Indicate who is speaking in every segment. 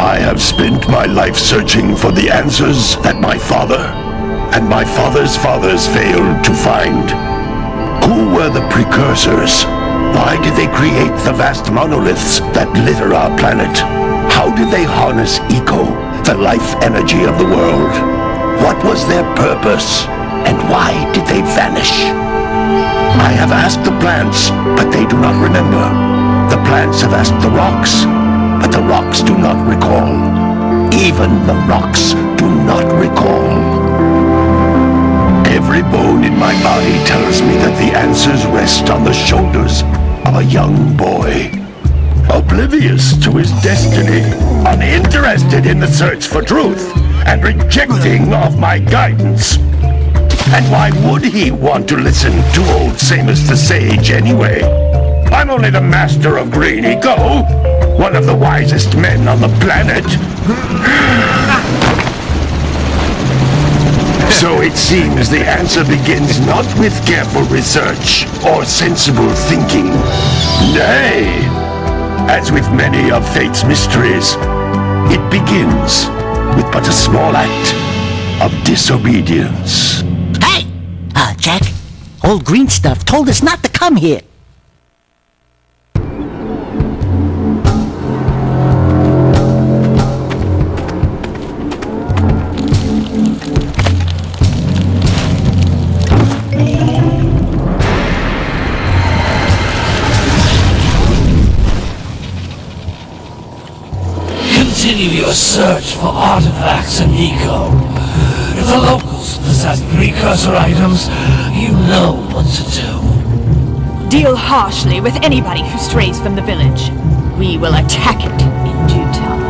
Speaker 1: I have spent my life searching for the answers that my father and my father's fathers failed to find. Who were the Precursors? Why did they create the vast monoliths that litter our planet? How did they harness eco, the life energy of the world? What was their purpose? And why did they vanish? I have asked the plants, but they do not remember. The plants have asked the rocks, but the rocks do not recall. Even the rocks do not recall. Every bone in my body tells me that the answers rest on the shoulders of a young boy. Oblivious to his destiny, uninterested in the search for truth, and rejecting of my guidance. And why would he want to listen to old Samus the Sage anyway? I'm only the master of green eco, one of the wisest men on the planet. So it seems the answer begins not with careful research or sensible thinking. Nay, as with many of fate's mysteries, it begins with but a small act of disobedience.
Speaker 2: Hey! Jak, old green stuff told us not to come here.
Speaker 3: Continue your search for artifacts and eco. If the locals possess precursor items, you know what to do.
Speaker 4: Deal harshly with anybody who strays from the village. We will attack it in due time.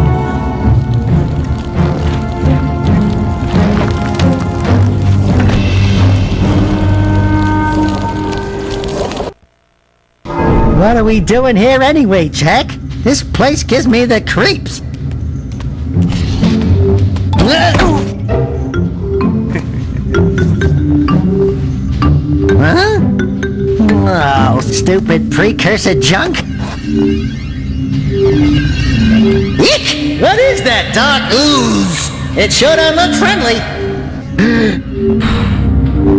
Speaker 2: What are we doing here anyway, Jak? This place gives me the creeps. Huh? Oh, stupid precursor junk. Eek! What is that dark ooze? It sure don't look friendly.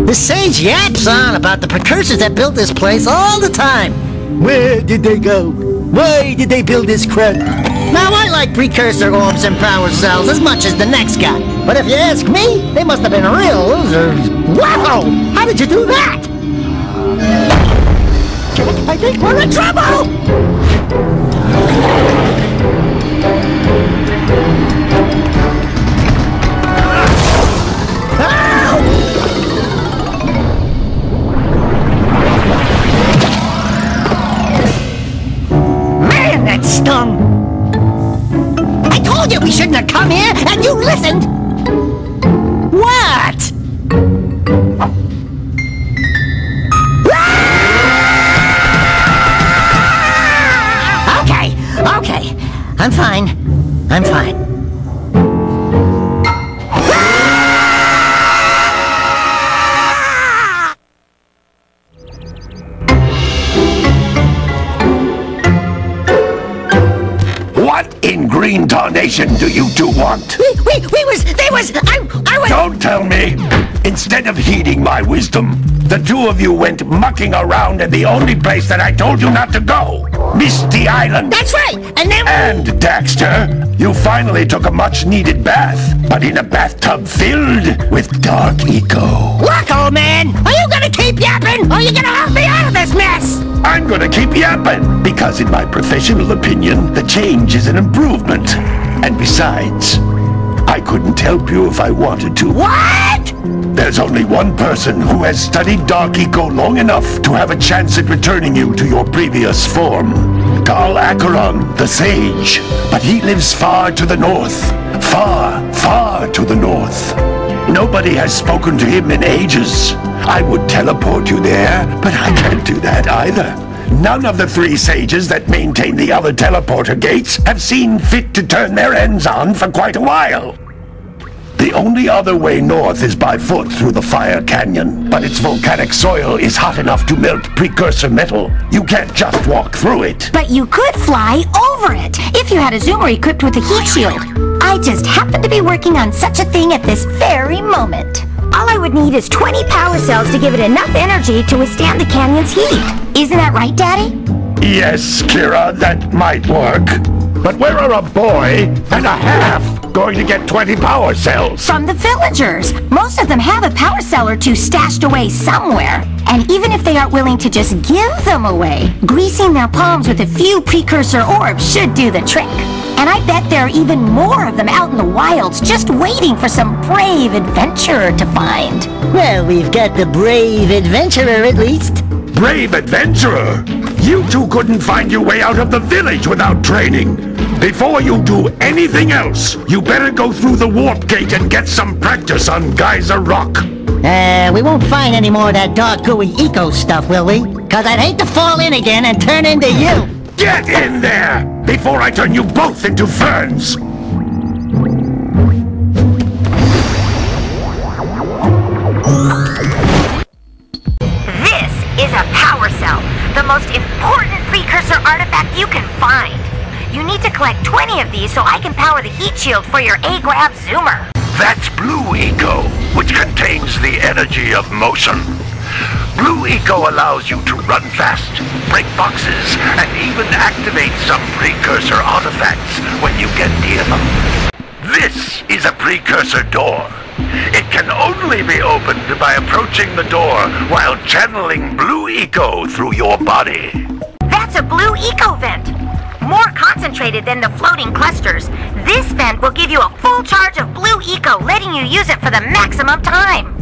Speaker 2: The sage yaps on about the precursors that built this place all the time. Where did they go? Why did they build this crud? Now, I like precursor orbs and power cells as much as the next guy. But if you ask me, they must have been real losers. Wow! How did you do that? I think we're in trouble! Man, that stung! I told you we shouldn't have come here, and you listened! What? Okay, I'm fine. I'm fine.
Speaker 1: What in green tarnation do you two want?
Speaker 2: I was...
Speaker 1: Don't tell me! Instead of heeding my wisdom, the two of you went mucking around in the only place that I told you not to go! Misty Island!
Speaker 2: That's right! And then...
Speaker 1: And, Daxter, you finally took a much-needed bath, but in a bathtub filled with dark eco.
Speaker 2: Look, old man! Are you gonna keep yapping, or are you gonna help me out of this mess?
Speaker 1: I'm gonna keep yapping, because in my professional opinion, the change is an improvement. And besides, I couldn't help you if I wanted to.
Speaker 2: What?
Speaker 1: There's only one person who has studied Dark Eco long enough to have a chance at returning you to your previous form. Karl Acheron, the Sage. But he lives far to the north. Far, far to the north. Nobody has spoken to him in ages. I would teleport you there, but I can't do that either. None of the three sages that maintain the other teleporter gates have seen fit to turn their ends on for quite a while. The only other way north is by foot through the Fire Canyon, but its volcanic soil is hot enough to melt precursor metal. You can't just walk through it.
Speaker 5: But you could fly over it, if you you had a zoomer equipped with a heat shield. I just happened to be working on such a thing at this very moment. All I would need is 20 power cells to give it enough energy to withstand the canyon's heat. Isn't that right, Daddy?
Speaker 1: Yes, Kira, that might work. But where are a boy and a half going to get 20 power cells?
Speaker 5: From the villagers. Most of them have a power cell or two stashed away somewhere. And even if they aren't willing to just give them away, greasing their palms with a few precursor orbs should do the trick. And I bet there are even more of them out in the wilds just waiting for some brave adventurer to find.
Speaker 2: Well, we've got the brave adventurer at least.
Speaker 1: Brave adventurer? You two couldn't find your way out of the village without training. Before you do anything else, you better go through the warp gate and get some practice on Geyser Rock.
Speaker 2: We won't find any more of that dark gooey eco stuff, will we? 'Cause I'd hate to fall in again and turn into you.
Speaker 1: Get in there before I turn you both into ferns.
Speaker 5: This is a power cell, the most important precursor artifact you can find. You need to collect 20 of these so I can power the heat shield for your A-Grab zoomer.
Speaker 1: That's Blue Eco, which contains the energy of motion. Blue Eco allows you to run fast, break boxes, and even activate some precursor artifacts when you get near them. This is a precursor door. It can only be opened by approaching the door while channeling Blue Eco through your body.
Speaker 5: That's a Blue Eco vent. More concentrated than the floating clusters. This vent will give you a full charge of Blue Eco, letting you use it for the maximum time.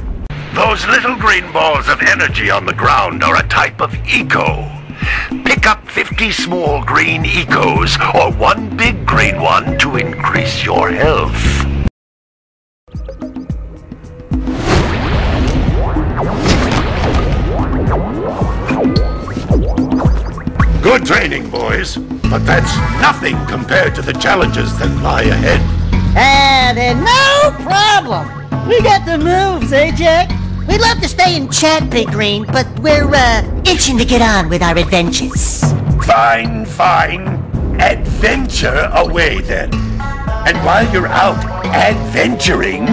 Speaker 1: Those little green balls of energy on the ground are a type of eco. Pick up 50 small green ecos or one big green one to increase your health. Good training, boys, but that's nothing compared to the challenges that lie ahead.
Speaker 2: Then no problem. We got the moves, eh, Jack? We'd love to stay and chat, Big Green, but we're, itching to get on with our adventures.
Speaker 1: Fine, fine. Adventure away, then. And while you're out adventuring,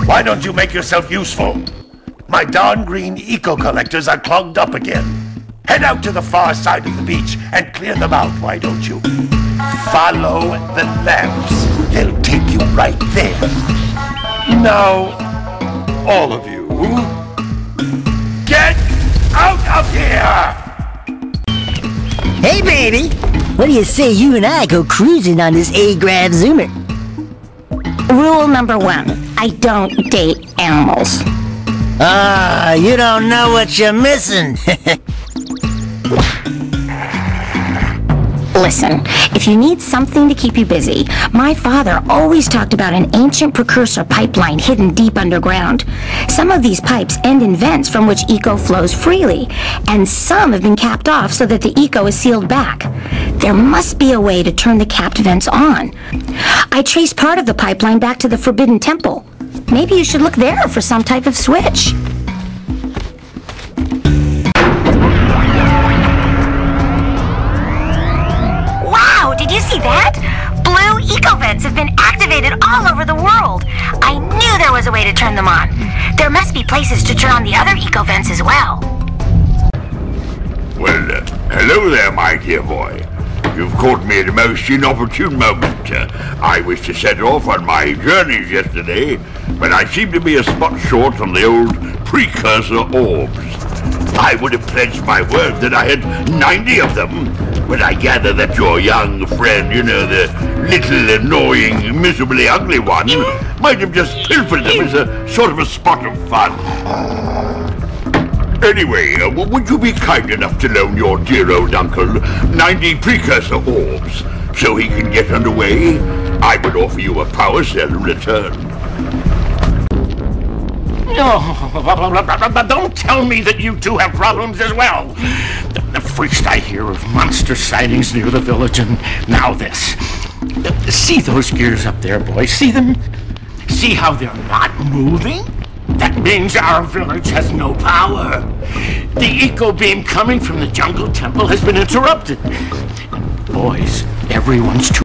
Speaker 1: why don't you make yourself useful? My darn green eco-collectors are clogged up again. Head out to the far side of the beach and clear them out, why don't you? Follow the lamps. They'll take you right there. Now, all of you, get out of here!
Speaker 2: Hey, baby! What do you say you and I go cruising on this A-Grab zoomer?
Speaker 5: Rule number 1, I don't date animals.
Speaker 2: You don't know what you're missing.
Speaker 5: Listen, if you need something to keep you busy, my father always talked about an ancient precursor pipeline hidden deep underground. Some of these pipes end in vents from which eco flows freely, and some have been capped off so that the eco is sealed back. There must be a way to turn the capped vents on. I traced part of the pipeline back to the Forbidden Temple. Maybe you should look there for some type of switch. Did you see that? Blue eco vents have been activated all over the world. I knew there was a way to turn them on. There must be places to turn on the other eco vents as well.
Speaker 6: Well, hello there, my dear boy. You've caught me at a most inopportune moment. I was to set off on my journeys yesterday, but I seem to be a spot short on the old precursor orbs. I would have pledged my word that I had 90 of them, but I gather that your young friend, you know, the little annoying, miserably ugly one, might have just pilfered them as a sort of a spot of fun. Anyway, would you be kind enough to loan your dear old uncle 90 precursor orbs so he can get underway? I would offer you a power cell in return.
Speaker 1: Oh, don't tell me that you two have problems as well. The first I hear of monster sightings near the village, and now this. See those gears up there, boys? See them? See how they're not moving? That means our village has no power. The eco beam coming from the jungle temple has been interrupted. Boys, everyone's too